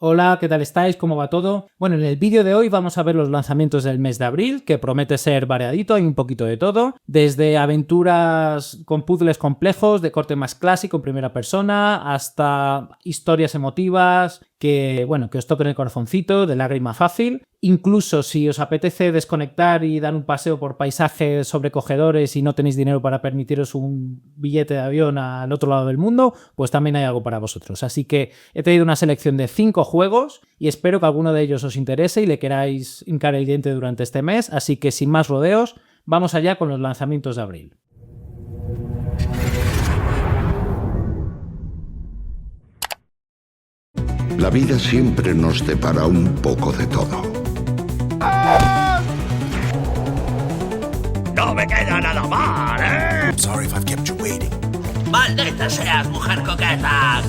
Hola, ¿qué tal estáis? ¿Cómo va todo? Bueno, en el vídeo de hoy vamos a ver los lanzamientos del mes de abril, que promete ser variadito, hay un poquito de todo, desde aventuras con puzzles complejos de corte más clásico en primera persona, hasta historias emotivas que os toquen el corazoncito, de lágrima fácil. Incluso si os apetece desconectar y dar un paseo por paisajes sobrecogedores y no tenéis dinero para permitiros un billete de avión al otro lado del mundo, pues también hay algo para vosotros. Así que he traído una selección de 5 juegos y espero que alguno de ellos os interese y le queráis hincar el diente durante este mes. Así que sin más rodeos, vamos allá con los lanzamientos de abril. La vida siempre nos depara un poco de todo. ¡No me queda nada mal, eh! I'm sorry if I've kept you waiting. ¡Maldita seas, mujer coqueta!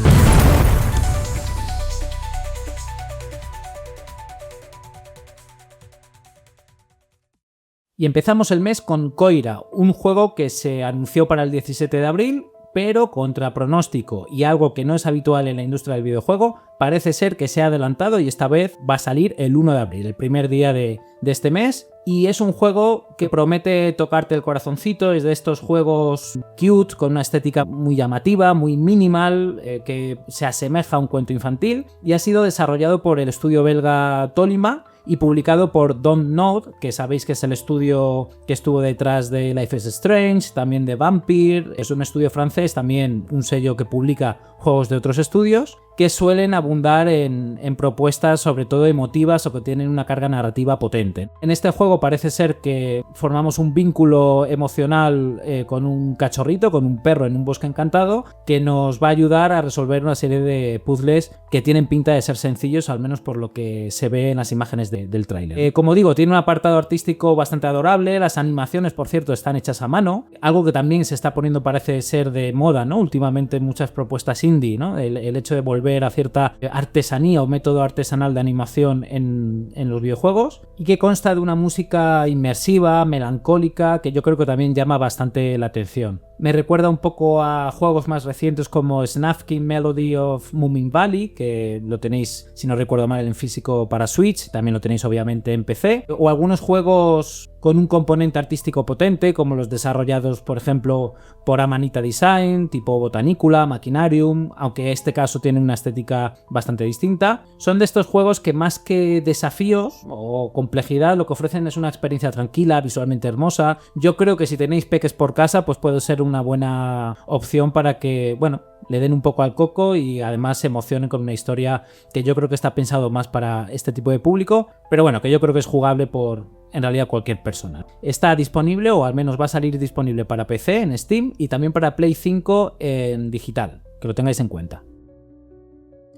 Y empezamos el mes con Coira, un juego que se anunció para el 17 de abril, pero contra pronóstico y algo que no es habitual en la industria del videojuego, parece ser que se ha adelantado y esta vez va a salir el 1 de abril, el primer día de este mes. Y es un juego que promete tocarte el corazoncito, es de estos juegos cute, con una estética muy llamativa, muy minimal, que se asemeja a un cuento infantil, y ha sido desarrollado por el estudio belga Tolima y publicado por Dontnod, que sabéis que es el estudio que estuvo detrás de Life is Strange, también de Vampire. Es un estudio francés, también un sello que publica juegos de otros estudios, que suelen abundar en propuestas sobre todo emotivas o que tienen una carga narrativa potente. En este juego parece ser que formamos un vínculo emocional con un cachorrito, con un perro en un bosque encantado, que nos va a ayudar a resolver una serie de puzzles que tienen pinta de ser sencillos, al menos por lo que se ve en las imágenes del tráiler. Como digo, tiene un apartado artístico bastante adorable, las animaciones, por cierto, están hechas a mano, algo que también se está poniendo, parece ser, de moda, ¿no? Últimamente en muchas propuestas indie, ¿no? El hecho de volver a cierta artesanía o método artesanal de animación en los videojuegos, y que consta de una música inmersiva, melancólica, que yo creo que también llama bastante la atención. Me recuerda un poco a juegos más recientes como Snufkin Melody of Moomin Valley, que lo tenéis, si no recuerdo mal, en físico para Switch, también lo tenéis obviamente en PC, o algunos juegos con un componente artístico potente, como los desarrollados, por ejemplo, por Amanita Design, tipo Botanicula, Machinarium, aunque este caso tiene una estética bastante distinta. Son de estos juegos que, más que desafíos o complejidad, lo que ofrecen es una experiencia tranquila, visualmente hermosa. Yo creo que si tenéis peques por casa, pues puede ser una buena opción para que, le den un poco al coco y además se emocionen con una historia que yo creo que está pensado más para este tipo de público, pero que yo creo que es jugable por, en realidad, cualquier persona. Está disponible, o al menos va a salir disponible para PC en Steam y también para Play 5 en digital, que lo tengáis en cuenta.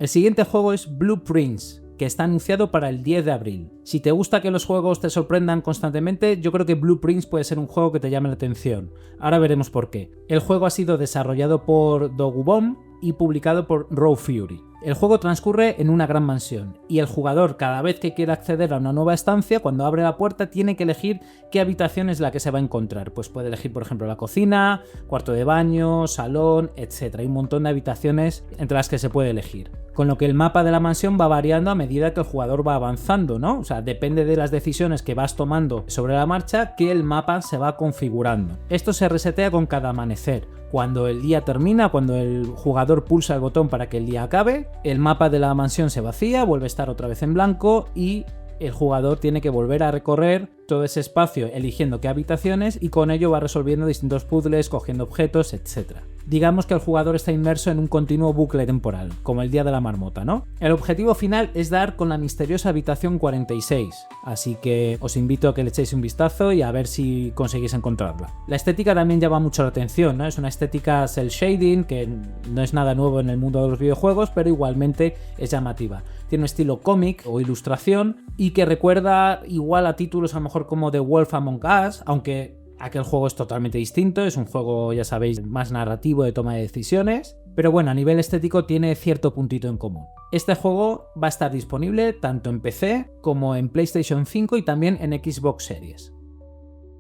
El siguiente juego es Blueprints, que está anunciado para el 10 de abril. Si te gusta que los juegos te sorprendan constantemente, yo creo que Blueprints puede ser un juego que te llame la atención. Ahora veremos por qué. El juego ha sido desarrollado por Dogubomb y publicado por Raw Fury. El juego transcurre en una gran mansión y el jugador, cada vez que quiera acceder a una nueva estancia, cuando abre la puerta tiene que elegir qué habitación es la que se va a encontrar. Pues puede elegir, por ejemplo, la cocina, cuarto de baño, salón, etc. Hay un montón de habitaciones entre las que se puede elegir. Con lo que el mapa de la mansión va variando a medida que el jugador va avanzando, ¿no? O sea, depende de las decisiones que vas tomando sobre la marcha que el mapa se va configurando. Esto se resetea con cada amanecer. Cuando el día termina, cuando el jugador pulsa el botón para que el día acabe, el mapa de la mansión se vacía, vuelve a estar otra vez en blanco y el jugador tiene que volver a recorrer todo ese espacio eligiendo qué habitaciones, y con ello va resolviendo distintos puzzles, cogiendo objetos, etc. Digamos que el jugador está inmerso en un continuo bucle temporal, como el día de la marmota, ¿no? El objetivo final es dar con la misteriosa habitación 46, así que os invito a que le echéis un vistazo y a ver si conseguís encontrarla. La estética también llama mucho la atención, ¿no? Es una estética cel shading, que no es nada nuevo en el mundo de los videojuegos, pero igualmente es llamativa. Tiene un estilo cómic o ilustración y que recuerda igual a títulos a lo mejor como The Wolf Among Us, aunque aquel juego es totalmente distinto, es un juego, ya sabéis, más narrativo, de toma de decisiones, pero a nivel estético tiene cierto puntito en común. Este juego va a estar disponible tanto en PC como en PlayStation 5 y también en Xbox Series.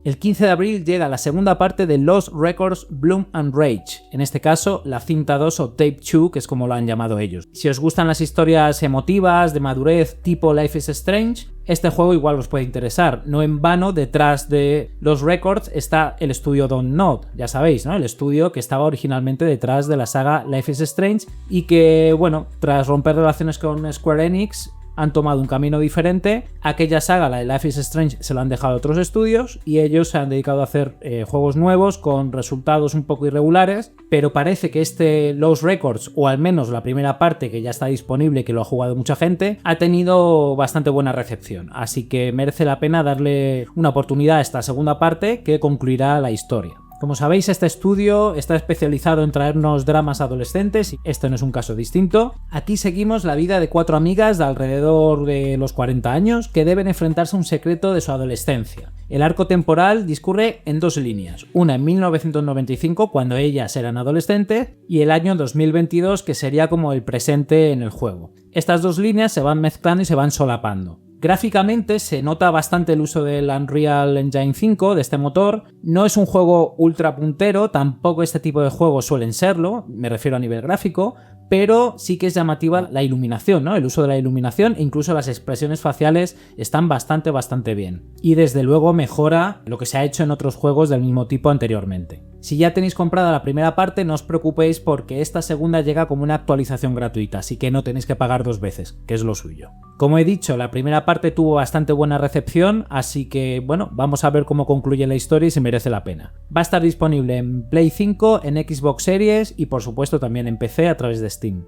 El 15 de abril llega la segunda parte de Lost Records Bloom and Rage, en este caso la cinta 2 o Tape 2, que es como lo han llamado ellos. Si os gustan las historias emotivas, de madurez, tipo Life is Strange, este juego igual os puede interesar. No en vano, detrás de Lost Records está el estudio Dontnod, ya sabéis, ¿no? El estudio que estaba originalmente detrás de la saga Life is Strange y que, bueno, tras romper relaciones con Square Enix, han tomado un camino diferente. Aquella saga, la de Life is Strange, se lo han dejado a otros estudios y ellos se han dedicado a hacer juegos nuevos con resultados un poco irregulares, pero parece que este Lost Records, o al menos la primera parte que ya está disponible, que lo ha jugado mucha gente, ha tenido bastante buena recepción, así que merece la pena darle una oportunidad a esta segunda parte que concluirá la historia. Como sabéis, este estudio está especializado en traernos dramas adolescentes y este no es un caso distinto. Aquí seguimos la vida de 4 amigas de alrededor de los 40 años que deben enfrentarse a un secreto de su adolescencia. El arco temporal discurre en 2 líneas, una en 1995 cuando ellas eran adolescentes y el año 2022 que sería como el presente en el juego. Estas 2 líneas se van mezclando y se van solapando. Gráficamente se nota bastante el uso del Unreal Engine 5, de este motor. No es un juego ultra puntero, tampoco este tipo de juegos suelen serlo, me refiero a nivel gráfico, pero sí que es llamativa la iluminación, ¿no? El uso de la iluminación e incluso las expresiones faciales están bastante bien. Y desde luego mejora lo que se ha hecho en otros juegos del mismo tipo anteriormente. Si ya tenéis comprada la primera parte, no os preocupéis porque esta segunda llega como una actualización gratuita, así que no tenéis que pagar 2 veces, que es lo suyo. Como he dicho, la primera parte tuvo bastante buena recepción, así que bueno, vamos a ver cómo concluye la historia y si merece la pena. Va a estar disponible en Play 5, en Xbox Series y por supuesto también en PC a través de Steam.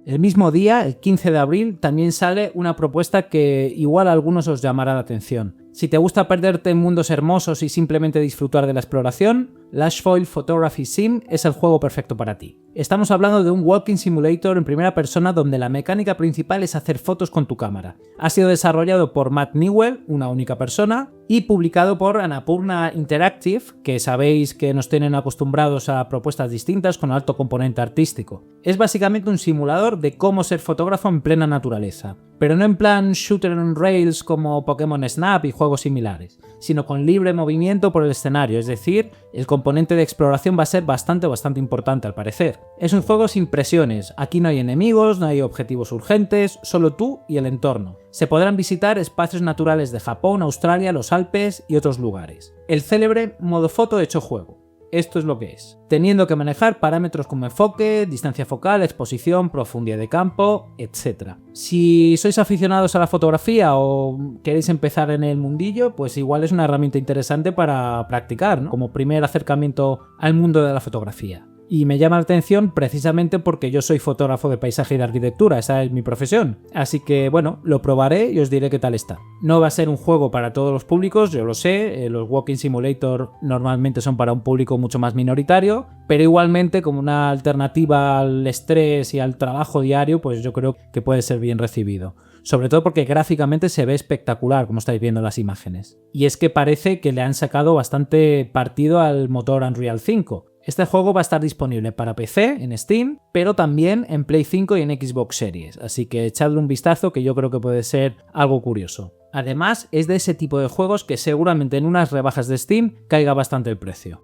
El mismo día, el 15 de abril, también sale una propuesta que igual a algunos os llamará la atención. Si te gusta perderte en mundos hermosos y simplemente disfrutar de la exploración, Lashfoil Photography Sim es el juego perfecto para ti. Estamos hablando de un walking simulator en primera persona donde la mecánica principal es hacer fotos con tu cámara. Ha sido desarrollado por Matt Newell, una única persona, y publicado por Annapurna Interactive, que sabéis que nos tienen acostumbrados a propuestas distintas con alto componente artístico. Es básicamente un simulador de cómo ser fotógrafo en plena naturaleza, pero no en plan shooter on rails como Pokémon Snap y juegos similares, sino con libre movimiento por el escenario, es decir, el componente de exploración va a ser bastante importante al parecer. Es un juego sin presiones, aquí no hay enemigos, no hay objetivos urgentes, solo tú y el entorno. Se podrán visitar espacios naturales de Japón, Australia, los Alpes y otros lugares. El célebre modo foto hecho juego. Esto es lo que es, teniendo que manejar parámetros como enfoque, distancia focal, exposición, profundidad de campo, etc. Si sois aficionados a la fotografía o queréis empezar en el mundillo, pues igual es una herramienta interesante para practicar, ¿no? Como primer acercamiento al mundo de la fotografía. Y me llama la atención precisamente porque yo soy fotógrafo de paisaje y de arquitectura, esa es mi profesión. Así que bueno, lo probaré y os diré qué tal está. No va a ser un juego para todos los públicos, yo lo sé, los Walking Simulator normalmente son para un público mucho más minoritario, pero igualmente como una alternativa al estrés y al trabajo diario, pues yo creo que puede ser bien recibido. Sobre todo porque gráficamente se ve espectacular, como estáis viendo en las imágenes. Y es que parece que le han sacado bastante partido al motor Unreal 5. Este juego va a estar disponible para PC, en Steam, pero también en Play 5 y en Xbox Series, así que echadle un vistazo que yo creo que puede ser algo curioso. Además, es de ese tipo de juegos que seguramente en unas rebajas de Steam caiga bastante el precio.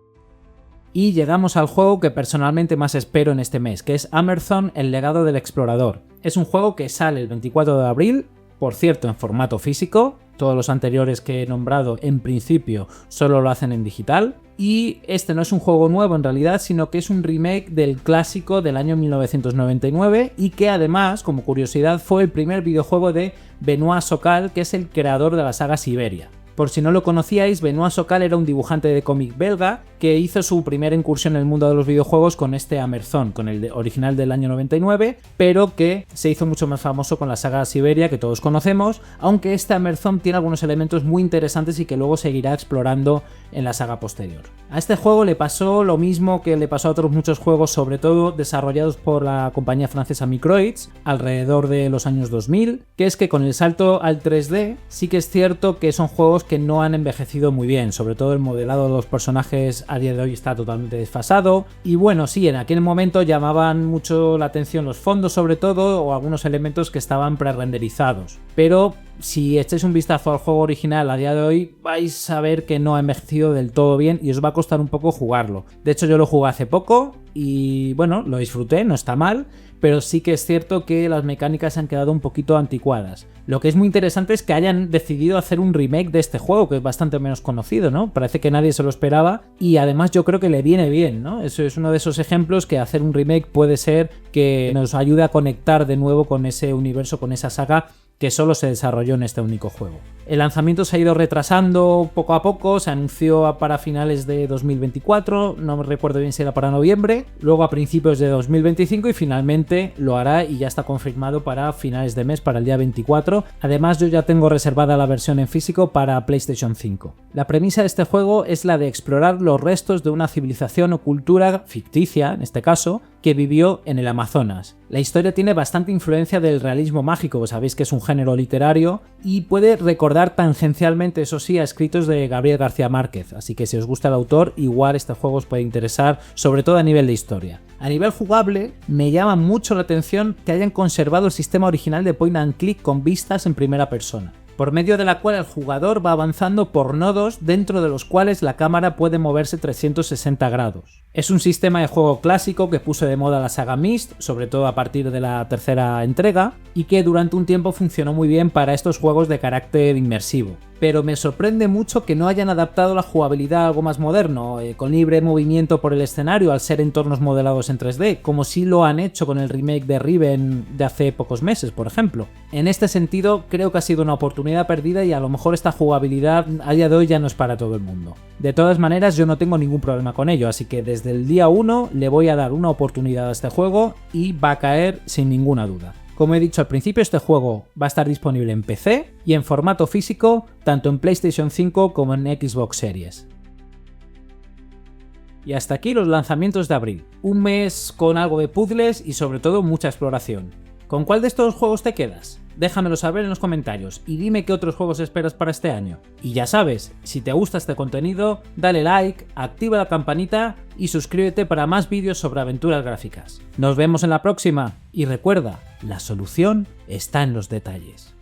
Y llegamos al juego que personalmente más espero en este mes, que es Hammerthorn, el legado del explorador. Es un juego que sale el 24 de abril, por cierto en formato físico, todos los anteriores que he nombrado en principio solo lo hacen en digital, y este no es un juego nuevo en realidad, sino que es un remake del clásico del año 1999 y que además, como curiosidad, fue el primer videojuego de Benoît Sokal, que es el creador de la saga Siberia. Por si no lo conocíais, Benoît Sokal era un dibujante de cómic belga que hizo su primera incursión en el mundo de los videojuegos con este Hammerthorn, con el original del año 99, pero que se hizo mucho más famoso con la saga Siberia que todos conocemos, aunque este Hammerthorn tiene algunos elementos muy interesantes y que luego seguirá explorando en la saga posterior. A este juego le pasó lo mismo que le pasó a otros muchos juegos, sobre todo desarrollados por la compañía francesa Microids alrededor de los años 2000, que es que con el salto al 3D sí que es cierto que son juegos que no han envejecido muy bien, sobre todo el modelado de los personajes a día de hoy está totalmente desfasado. Y bueno, sí, en aquel momento llamaban mucho la atención los fondos sobre todo, o algunos elementos que estaban pre-renderizados. Pero si echáis un vistazo al juego original a día de hoy, vais a ver que no ha envejecido del todo bien y os va a costar un poco jugarlo. De hecho, yo lo jugué hace poco y bueno, lo disfruté, no está mal, pero sí que es cierto que las mecánicas se han quedado un poquito anticuadas. Lo que es muy interesante es que hayan decidido hacer un remake de este juego, que es bastante menos conocido, ¿no? Parece que nadie se lo esperaba y además yo creo que le viene bien, ¿no? Eso es uno de esos ejemplos que hacer un remake puede ser que nos ayude a conectar de nuevo con ese universo, con esa saga que solo se desarrolló en este único juego. El lanzamiento se ha ido retrasando poco a poco, se anunció para finales de 2024, no me recuerdo bien si era para noviembre, luego a principios de 2025 y finalmente lo hará y ya está confirmado para finales de mes, para el día 24. Además, yo ya tengo reservada la versión en físico para PlayStation 5. La premisa de este juego es la de explorar los restos de una civilización o cultura ficticia, en este caso, que vivió en el Amazonas. La historia tiene bastante influencia del realismo mágico, sabéis que es un género literario, y puede recordar tangencialmente, eso sí, a escritos de Gabriel García Márquez, así que si os gusta el autor, igual este juego os puede interesar, sobre todo a nivel de historia. A nivel jugable, me llama mucho la atención que hayan conservado el sistema original de point and click con vistas en primera persona, por medio de la cual el jugador va avanzando por nodos dentro de los cuales la cámara puede moverse 360 grados. Es un sistema de juego clásico que puso de moda la saga Myst, sobre todo a partir de la tercera entrega, y que durante un tiempo funcionó muy bien para estos juegos de carácter inmersivo. Pero me sorprende mucho que no hayan adaptado la jugabilidad a algo más moderno, con libre movimiento por el escenario al ser entornos modelados en 3D, como sí lo han hecho con el remake de Riven de hace pocos meses, por ejemplo. En este sentido, creo que ha sido una oportunidad perdida y a lo mejor esta jugabilidad a día de hoy ya no es para todo el mundo. De todas maneras, yo no tengo ningún problema con ello, así que desde el día 1 le voy a dar una oportunidad a este juego y va a caer sin ninguna duda. Como he dicho al principio, este juego va a estar disponible en PC y en formato físico, tanto en PlayStation 5 como en Xbox Series. Y hasta aquí los lanzamientos de abril. Un mes con algo de puzzles y sobre todo mucha exploración. ¿Con cuál de estos juegos te quedas? Déjamelo saber en los comentarios y dime qué otros juegos esperas para este año. Y ya sabes, si te gusta este contenido, dale like, activa la campanita y suscríbete para más vídeos sobre aventuras gráficas. Nos vemos en la próxima y recuerda, la solución está en los detalles.